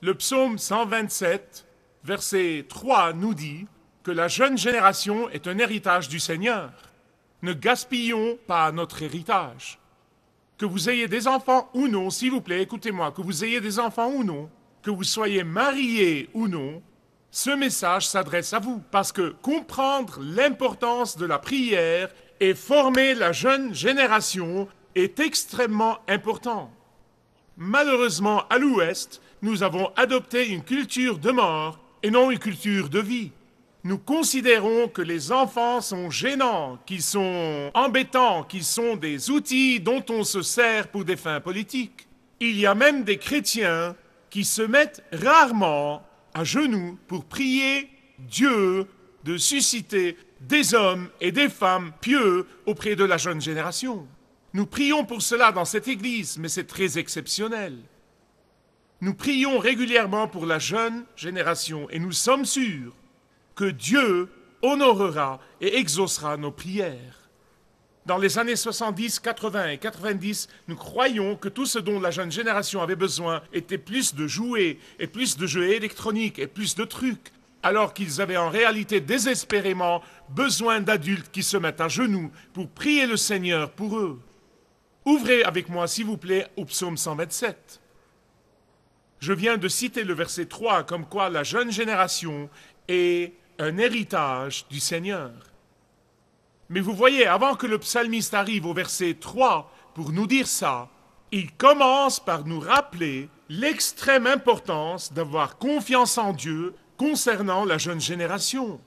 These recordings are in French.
Le psaume 127, verset 3 nous dit que la jeune génération est un héritage du Seigneur. Ne gaspillons pas notre héritage. Que vous ayez des enfants ou non, s'il vous plaît, écoutez-moi, que vous ayez des enfants ou non, que vous soyez mariés ou non, ce message s'adresse à vous. Parce que comprendre l'importance de la prière et former la jeune génération est extrêmement important. Malheureusement, à l'Ouest, nous avons adopté une culture de mort et non une culture de vie. Nous considérons que les enfants sont gênants, qu'ils sont embêtants, qu'ils sont des outils dont on se sert pour des fins politiques. Il y a même des chrétiens qui se mettent rarement à genoux pour prier Dieu de susciter des hommes et des femmes pieux auprès de la jeune génération. Nous prions pour cela dans cette église, mais c'est très exceptionnel. Nous prions régulièrement pour la jeune génération et nous sommes sûrs que Dieu honorera et exaucera nos prières. Dans les années 70, 80 et 90, nous croyons que tout ce dont la jeune génération avait besoin était plus de jouets et plus de jeux électroniques et plus de trucs, alors qu'ils avaient en réalité désespérément besoin d'adultes qui se mettent à genoux pour prier le Seigneur pour eux. Ouvrez avec moi, s'il vous plaît, au psaume 127. Je viens de citer le verset 3, comme quoi la jeune génération est un héritage du Seigneur. Mais vous voyez, avant que le psalmiste arrive au verset 3 pour nous dire ça, il commence par nous rappeler l'extrême importance d'avoir confiance en Dieu concernant la jeune génération.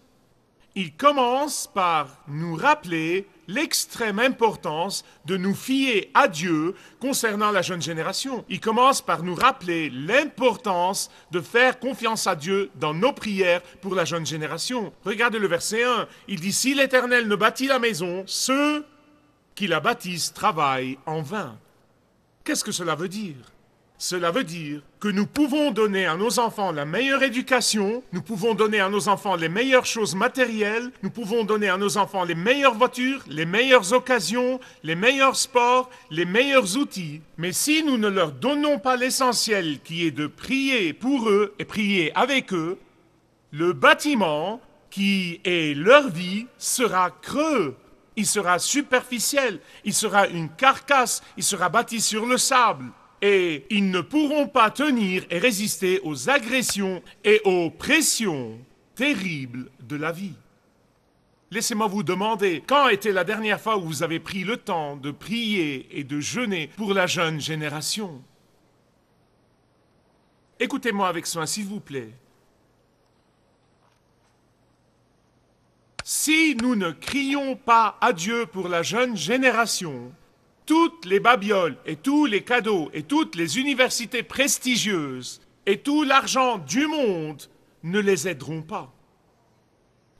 Il commence par nous rappeler l'extrême importance de nous fier à Dieu concernant la jeune génération. Il commence par nous rappeler l'importance de faire confiance à Dieu dans nos prières pour la jeune génération. Regardez le verset 1. Il dit « Si l'Éternel ne bâtit la maison, ceux qui la bâtissent travaillent en vain. » Qu'est-ce que cela veut dire ? Cela veut dire que nous pouvons donner à nos enfants la meilleure éducation, nous pouvons donner à nos enfants les meilleures choses matérielles, nous pouvons donner à nos enfants les meilleures voitures, les meilleures occasions, les meilleurs sports, les meilleurs outils. Mais si nous ne leur donnons pas l'essentiel qui est de prier pour eux et prier avec eux, le bâtiment qui est leur vie sera creux. Il sera superficiel, il sera une carcasse, il sera bâti sur le sable. Et ils ne pourront pas tenir et résister aux agressions et aux pressions terribles de la vie. Laissez-moi vous demander, quand était la dernière fois où vous avez pris le temps de prier et de jeûner pour la jeune génération ? Écoutez-moi avec soin, s'il vous plaît. Si nous ne crions pas à Dieu pour la jeune génération, toutes les babioles et tous les cadeaux et toutes les universités prestigieuses et tout l'argent du monde ne les aideront pas.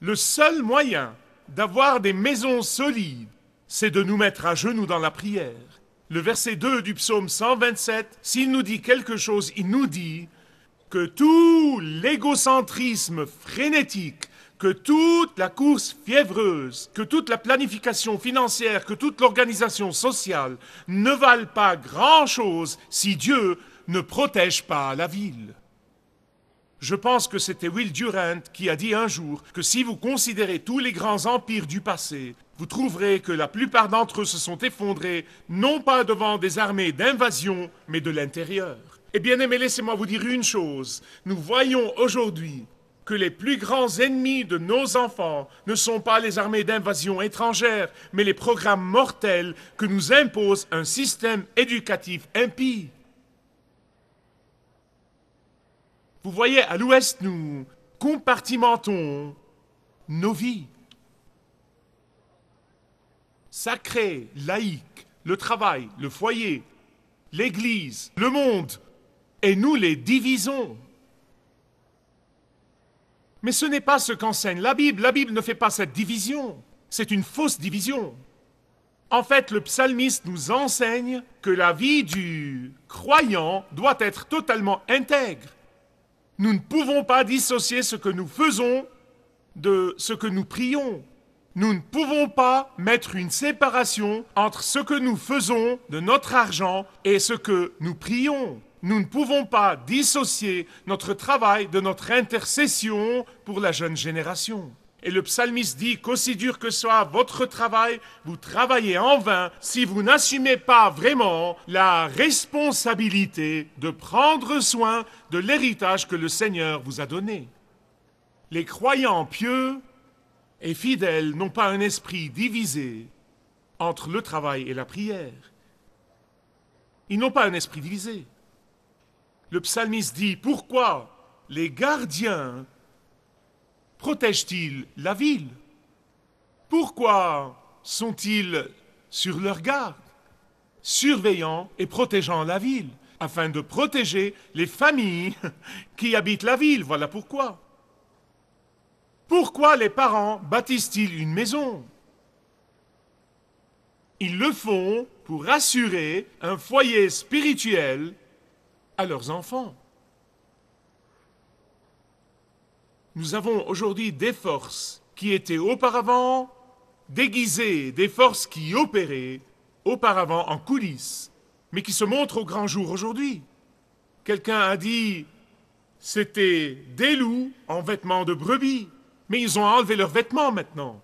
Le seul moyen d'avoir des maisons solides, c'est de nous mettre à genoux dans la prière. Le verset 2 du psaume 127, s'il nous dit quelque chose, il nous dit que tout l'égocentrisme frénétique, que toute la course fiévreuse, que toute la planification financière, que toute l'organisation sociale ne valent pas grand-chose si Dieu ne protège pas la ville. Je pense que c'était Will Durant qui a dit un jour que si vous considérez tous les grands empires du passé, vous trouverez que la plupart d'entre eux se sont effondrés, non pas devant des armées d'invasion, mais de l'intérieur. Et bien aimés, laissez-moi vous dire une chose. Nous voyons aujourd'hui que les plus grands ennemis de nos enfants ne sont pas les armées d'invasion étrangères, mais les programmes mortels que nous impose un système éducatif impie. Vous voyez, à l'Ouest, nous compartimentons nos vies. Sacré, laïque, le travail, le foyer, l'Église, le monde, et nous les divisons. Mais ce n'est pas ce qu'enseigne la Bible. La Bible ne fait pas cette division. C'est une fausse division. En fait, le psalmiste nous enseigne que la vie du croyant doit être totalement intègre. Nous ne pouvons pas dissocier ce que nous faisons de ce que nous prions. Nous ne pouvons pas mettre une séparation entre ce que nous faisons de notre argent et ce que nous prions. nous ne pouvons pas dissocier notre travail de notre intercession pour la jeune génération. Et le psalmiste dit qu'aussi dur que soit votre travail, vous travaillez en vain si vous n'assumez pas vraiment la responsabilité de prendre soin de l'héritage que le Seigneur vous a donné. Les croyants pieux et fidèles n'ont pas un esprit divisé entre le travail et la prière. Ils n'ont pas un esprit divisé. Le psalmiste dit, pourquoi les gardiens protègent-ils la ville? Pourquoi sont-ils sur leur garde, surveillant et protégeant la ville, afin de protéger les familles qui habitent la ville? Voilà pourquoi. Pourquoi les parents bâtissent-ils une maison? Ils le font pour assurer un foyer spirituel à leurs enfants. Nous avons aujourd'hui des forces qui étaient auparavant déguisées, des forces qui opéraient auparavant en coulisses, mais qui se montrent au grand jour aujourd'hui. Quelqu'un a dit, c'était des loups en vêtements de brebis, mais ils ont enlevé leurs vêtements maintenant.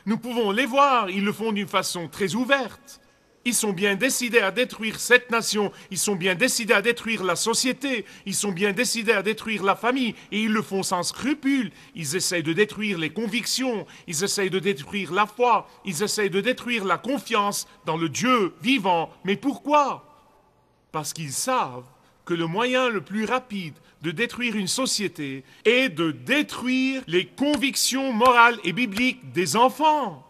Nous pouvons les voir, ils le font d'une façon très ouverte. Ils sont bien décidés à détruire cette nation, ils sont bien décidés à détruire la société, ils sont bien décidés à détruire la famille, et ils le font sans scrupule. Ils essayent de détruire les convictions, ils essayent de détruire la foi, ils essayent de détruire la confiance dans le Dieu vivant. Mais pourquoi? Parce qu'ils savent que le moyen le plus rapide de détruire une société est de détruire les convictions morales et bibliques des enfants.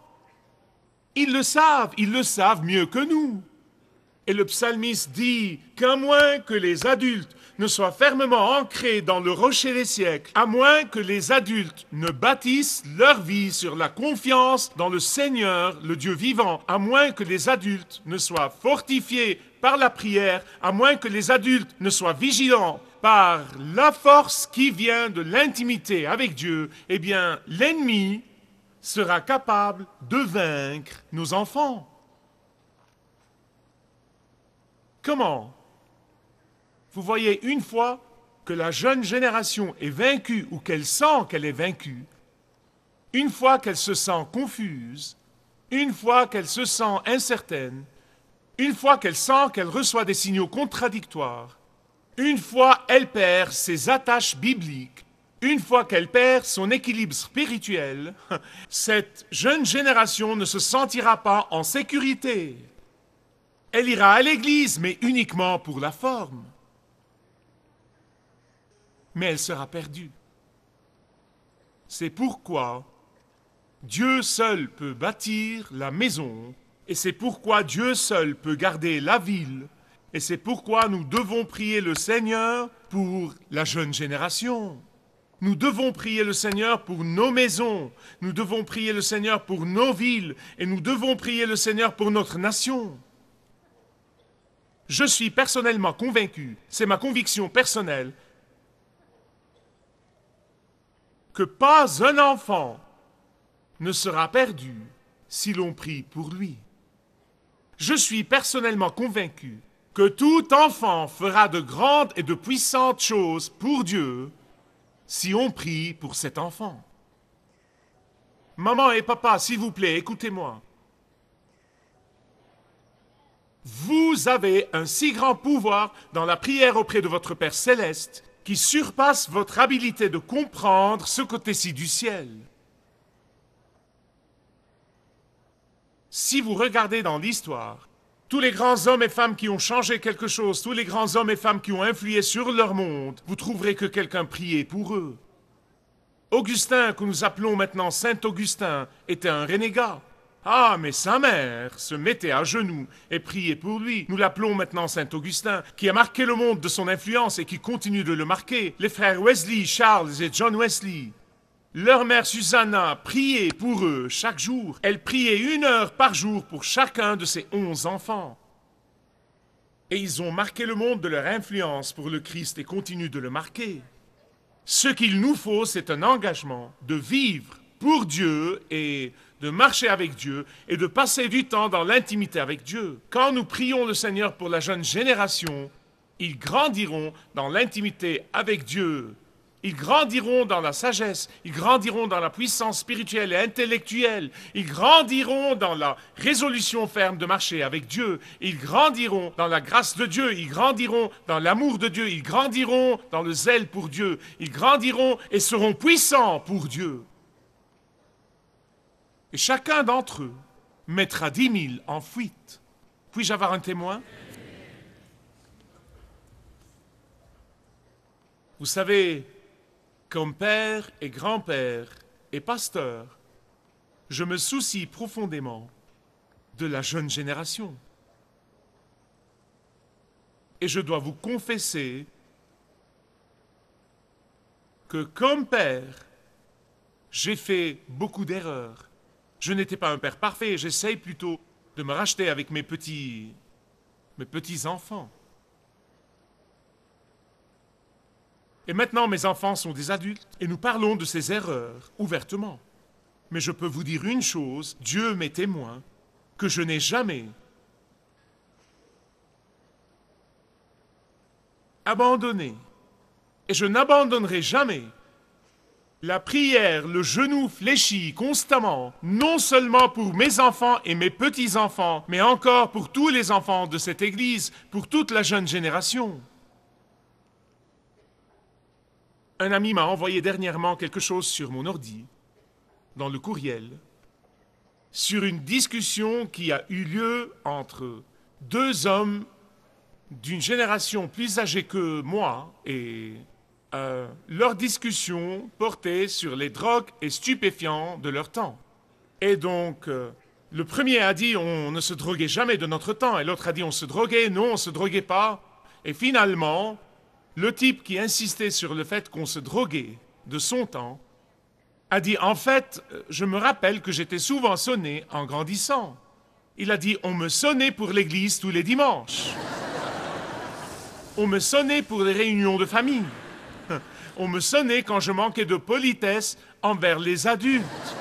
Ils le savent mieux que nous. Et le psalmiste dit qu'à moins que les adultes ne soient fermement ancrés dans le rocher des siècles, à moins que les adultes ne bâtissent leur vie sur la confiance dans le Seigneur, le Dieu vivant, à moins que les adultes ne soient fortifiés par la prière, à moins que les adultes ne soient vigilants par la force qui vient de l'intimité avec Dieu, eh bien, l'ennemi sera capable de vaincre nos enfants. Comment? Vous voyez, une fois que la jeune génération est vaincue ou qu'elle sent qu'elle est vaincue, une fois qu'elle se sent confuse, une fois qu'elle se sent incertaine, une fois qu'elle sent qu'elle reçoit des signaux contradictoires, une fois elle perd ses attaches bibliques, une fois qu'elle perd son équilibre spirituel, cette jeune génération ne se sentira pas en sécurité. Elle ira à l'église, mais uniquement pour la forme. Mais elle sera perdue. C'est pourquoi Dieu seul peut bâtir la maison, et c'est pourquoi Dieu seul peut garder la ville, et c'est pourquoi nous devons prier le Seigneur pour la jeune génération. Nous devons prier le Seigneur pour nos maisons, nous devons prier le Seigneur pour nos villes, et nous devons prier le Seigneur pour notre nation. Je suis personnellement convaincu, c'est ma conviction personnelle, que pas un enfant ne sera perdu si l'on prie pour lui. Je suis personnellement convaincu que tout enfant fera de grandes et de puissantes choses pour Dieu si on prie pour cet enfant. Maman et papa, s'il vous plaît, écoutez-moi. Vous avez un si grand pouvoir dans la prière auprès de votre Père céleste qui surpasse votre habilité de comprendre ce côté-ci du ciel. Si vous regardez dans l'histoire, tous les grands hommes et femmes qui ont changé quelque chose, tous les grands hommes et femmes qui ont influé sur leur monde, vous trouverez que quelqu'un priait pour eux. Augustin, que nous appelons maintenant Saint Augustin, était un renégat. Ah, mais sa mère se mettait à genoux et priait pour lui. Nous l'appelons maintenant Saint Augustin, qui a marqué le monde de son influence et qui continue de le marquer. Les frères Wesley, Charles et John Wesley. Leur mère Susanna priait pour eux chaque jour. Elle priait 1 heure par jour pour chacun de ses 11 enfants. Et ils ont marqué le monde de leur influence pour le Christ et continuent de le marquer. Ce qu'il nous faut, c'est un engagement de vivre pour Dieu et de marcher avec Dieu et de passer du temps dans l'intimité avec Dieu. Quand nous prions le Seigneur pour la jeune génération, Ils grandiront dans l'intimité avec Dieu. Ils grandiront dans la sagesse, ils grandiront dans la puissance spirituelle et intellectuelle, ils grandiront dans la résolution ferme de marcher avec Dieu, ils grandiront dans la grâce de Dieu, ils grandiront dans l'amour de Dieu, ils grandiront dans le zèle pour Dieu, ils grandiront et seront puissants pour Dieu. Et chacun d'entre eux mettra 10 000 en fuite. Puis-je avoir un témoin? Vous savez, comme père et grand-père et pasteur, je me soucie profondément de la jeune génération. Et je dois vous confesser que comme père, j'ai fait beaucoup d'erreurs. Je n'étais pas un père parfait, j'essaye plutôt de me racheter avec mes petits-enfants. Et maintenant, mes enfants sont des adultes et nous parlons de ces erreurs ouvertement. Mais je peux vous dire une chose, Dieu m'est témoin, que je n'ai jamais abandonné, et je n'abandonnerai jamais la prière, le genou fléchi constamment, non seulement pour mes enfants et mes petits-enfants, mais encore pour tous les enfants de cette Église, pour toute la jeune génération. Un ami m'a envoyé dernièrement quelque chose sur mon ordi, dans le courriel, sur une discussion qui a eu lieu entre deux hommes d'une génération plus âgée que moi, et leur discussion portait sur les drogues et stupéfiants de leur temps. Et donc, le premier a dit « on ne se droguait jamais de notre temps », et l'autre a dit « on se droguait, non, on ne se droguait pas ». Et finalement, le type qui insistait sur le fait qu'on se droguait de son temps a dit « en fait, je me rappelle que j'étais souvent sonné en grandissant ». Il a dit « on me sonnait pour l'église tous les dimanches. On me sonnait pour les réunions de famille. On me sonnait quand je manquais de politesse envers les adultes.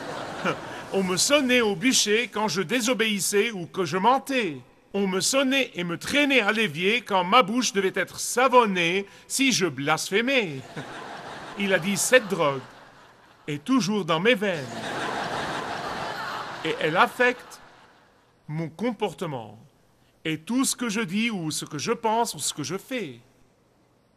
On me sonnait au bûcher quand je désobéissais ou que je mentais. On me sonnait et me traînait à l'évier quand ma bouche devait être savonnée si je blasphémais. Il a dit, cette drogue est toujours dans mes veines. Et elle affecte mon comportement et tout ce que je dis ou ce que je pense ou ce que je fais.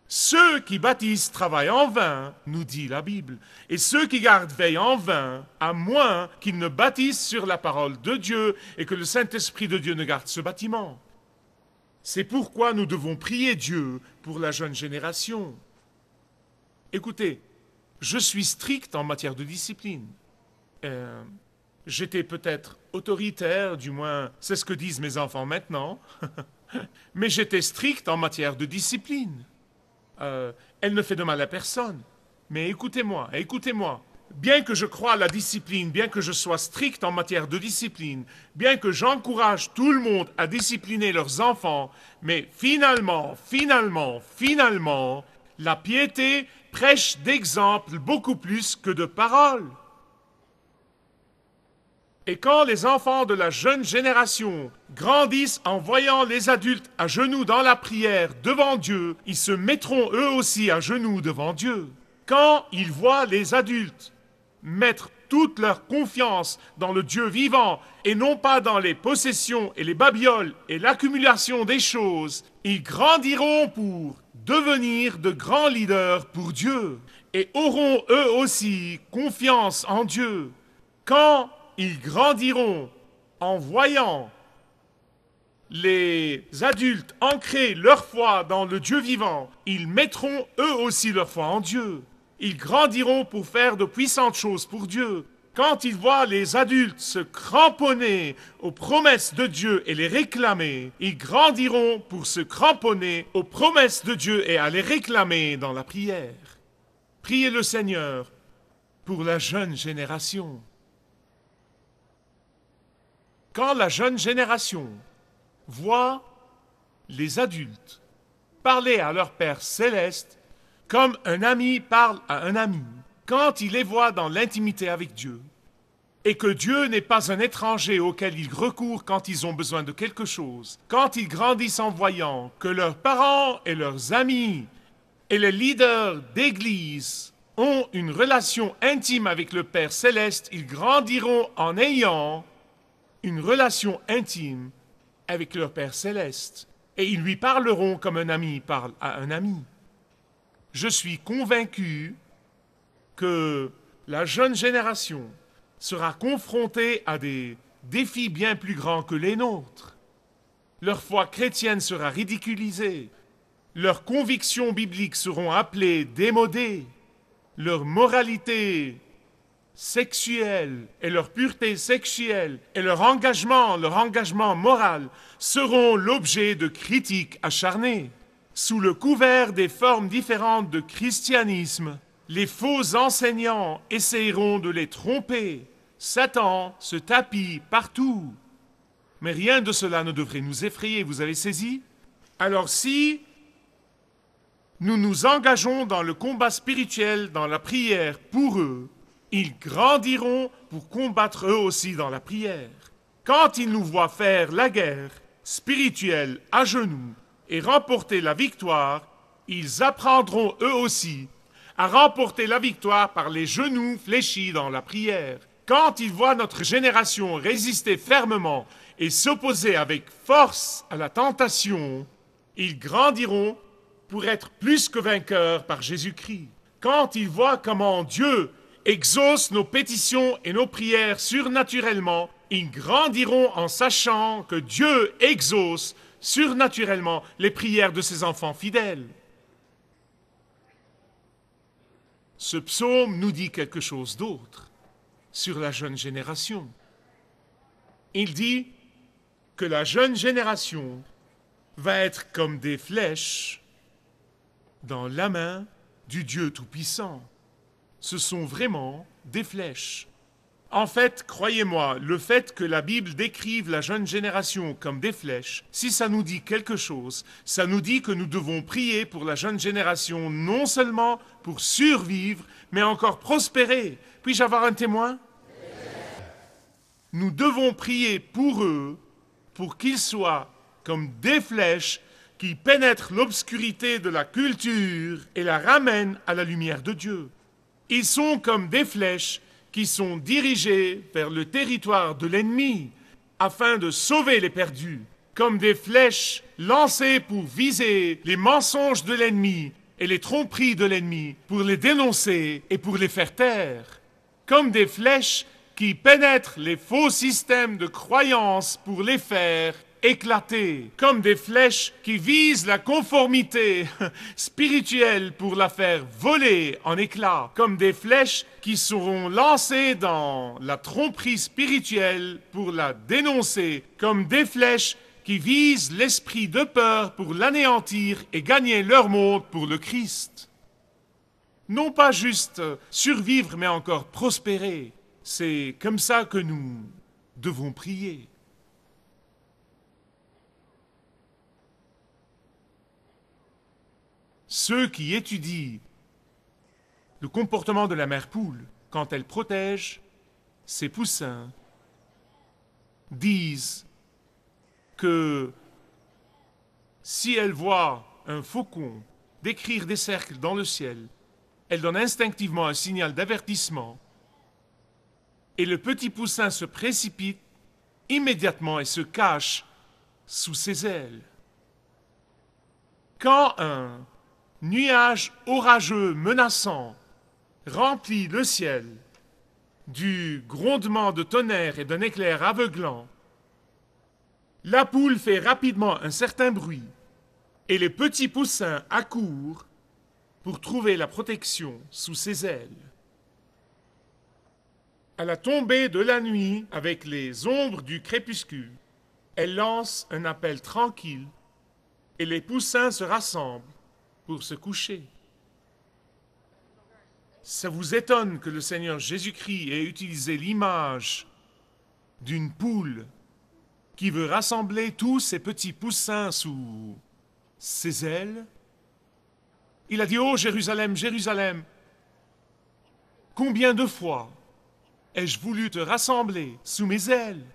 Ceux qui baptisent travaillent en vain, nous dit la Bible, et ceux qui gardent veillent en vain, à moins qu'ils ne baptisent sur la parole de Dieu et que le Saint-Esprit de Dieu ne garde ce bâtiment. C'est pourquoi nous devons prier Dieu pour la jeune génération. Écoutez, je suis strict en matière de discipline. J'étais peut-être autoritaire, du moins c'est ce que disent mes enfants maintenant, mais j'étais strict en matière de discipline. Elle ne fait de mal à personne. Mais écoutez-moi, bien que je croie à la discipline, bien que je sois strict en matière de discipline, bien que j'encourage tout le monde à discipliner leurs enfants, mais finalement, la piété prêche d'exemple beaucoup plus que de paroles. Et quand les enfants de la jeune génération grandissent en voyant les adultes à genoux dans la prière devant Dieu, ils se mettront eux aussi à genoux devant Dieu. Quand ils voient les adultes mettre toute leur confiance dans le Dieu vivant et non pas dans les possessions et les babioles et l'accumulation des choses, ils grandiront pour devenir de grands leaders pour Dieu et auront eux aussi confiance en Dieu. Quand ils grandiront en voyant les adultes ancrer leur foi dans le Dieu vivant. Ils mettront eux aussi leur foi en Dieu. Ils grandiront pour faire de puissantes choses pour Dieu. Quand ils voient les adultes se cramponner aux promesses de Dieu et les réclamer, ils grandiront pour se cramponner aux promesses de Dieu et à les réclamer dans la prière. Priez le Seigneur pour la jeune génération. Quand la jeune génération voit les adultes parler à leur Père céleste comme un ami parle à un ami, quand il les voit dans l'intimité avec Dieu, et que Dieu n'est pas un étranger auquel ils recourent quand ils ont besoin de quelque chose, quand ils grandissent en voyant que leurs parents et leurs amis et les leaders d'église ont une relation intime avec le Père céleste, ils grandiront en ayant une relation intime avec leur Père céleste. Et ils lui parleront comme un ami parle à un ami. Je suis convaincu que la jeune génération sera confrontée à des défis bien plus grands que les nôtres. Leur foi chrétienne sera ridiculisée. Leurs convictions bibliques seront appelées démodées. Leur moralité sexuelle et leur pureté sexuelle et leur engagement moral seront l'objet de critiques acharnées. Sous le couvert des formes différentes de christianisme, les faux enseignants essaieront de les tromper. Satan se tapit partout. Mais rien de cela ne devrait nous effrayer, vous avez saisi? Alors si nous nous engageons dans le combat spirituel, dans la prière pour eux, ils grandiront pour combattre eux aussi dans la prière. Quand ils nous voient faire la guerre spirituelle à genoux et remporter la victoire, ils apprendront eux aussi à remporter la victoire par les genoux fléchis dans la prière. Quand ils voient notre génération résister fermement et s'opposer avec force à la tentation, ils grandiront pour être plus que vainqueurs par Jésus-Christ. Quand ils voient comment Dieu exauce nos pétitions et nos prières surnaturellement, ils grandiront en sachant que Dieu exauce surnaturellement les prières de ses enfants fidèles. Ce psaume nous dit quelque chose d'autre sur la jeune génération. Il dit que la jeune génération va être comme des flèches dans la main du Dieu Tout-Puissant. Ce sont vraiment des flèches. En fait, croyez-moi, le fait que la Bible décrive la jeune génération comme des flèches, si ça nous dit quelque chose, ça nous dit que nous devons prier pour la jeune génération, non seulement pour survivre, mais encore prospérer. Puis-je avoir un témoin? Nous devons prier pour eux, pour qu'ils soient comme des flèches qui pénètrent l'obscurité de la culture et la ramènent à la lumière de Dieu. Ils sont comme des flèches qui sont dirigées vers le territoire de l'ennemi afin de sauver les perdus, comme des flèches lancées pour viser les mensonges de l'ennemi et les tromperies de l'ennemi, pour les dénoncer et pour les faire taire, comme des flèches qui pénètrent les faux systèmes de croyance pour les faire éclater, comme des flèches qui visent la conformité spirituelle pour la faire voler en éclats, comme des flèches qui seront lancées dans la tromperie spirituelle pour la dénoncer, comme des flèches qui visent l'esprit de peur pour l'anéantir et gagner leur monde pour le Christ. Non pas juste survivre, mais encore prospérer. C'est comme ça que nous devons prier. Ceux qui étudient le comportement de la mère poule quand elle protège ses poussins disent que si elle voit un faucon décrire des cercles dans le ciel, elle donne instinctivement un signal d'avertissement et le petit poussin se précipite immédiatement et se cache sous ses ailes. Quand un nuage orageux menaçant remplit le ciel du grondement de tonnerre et d'un éclair aveuglant, la poule fait rapidement un certain bruit et les petits poussins accourent pour trouver la protection sous ses ailes. À la tombée de la nuit, avec les ombres du crépuscule, elle lance un appel tranquille et les poussins se rassemblent pour se coucher. Ça vous étonne que le Seigneur Jésus-Christ ait utilisé l'image d'une poule qui veut rassembler tous ces petits poussins sous ses ailes? Il a dit « Oh Jérusalem, Jérusalem, combien de fois ai-je voulu te rassembler sous mes ailes.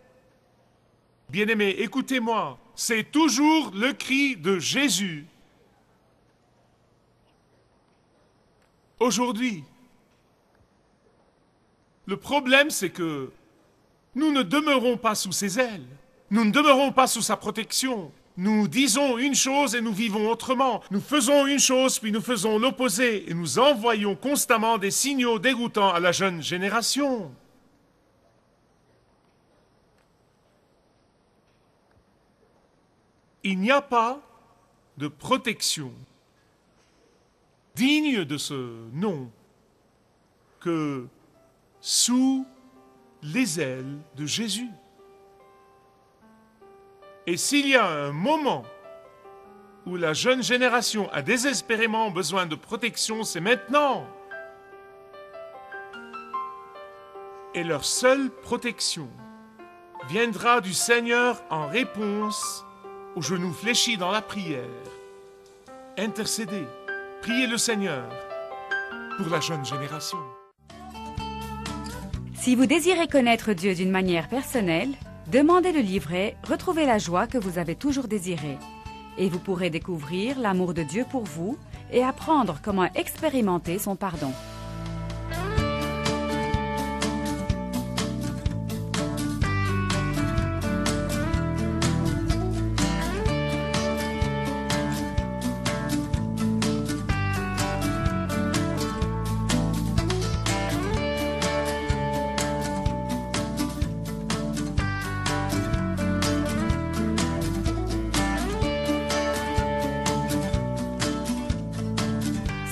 Bien-aimés, écoutez-moi, c'est toujours le cri de Jésus. Aujourd'hui, le problème, c'est que nous ne demeurons pas sous ses ailes. Nous ne demeurons pas sous sa protection. Nous disons une chose et nous vivons autrement. Nous faisons une chose puis nous faisons l'opposé et nous envoyons constamment des signaux dégoûtants à la jeune génération. Il n'y a pas de protection digne de ce nom que sous les ailes de Jésus. Et s'il y a un moment où la jeune génération a désespérément besoin de protection, c'est maintenant. Et leur seule protection viendra du Seigneur en réponse aux genoux fléchis dans la prière. Intercédez, priez le Seigneur pour la jeune génération. Si vous désirez connaître Dieu d'une manière personnelle, demandez le livret « Retrouvez la joie que vous avez toujours désirée » et vous pourrez découvrir l'amour de Dieu pour vous et apprendre comment expérimenter son pardon.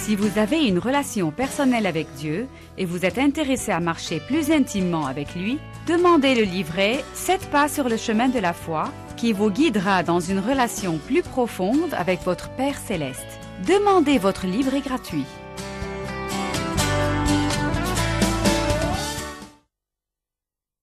Si vous avez une relation personnelle avec Dieu et vous êtes intéressé à marcher plus intimement avec lui, demandez le livret « 7 pas sur le chemin de la foi » qui vous guidera dans une relation plus profonde avec votre Père Céleste. Demandez votre livret gratuit.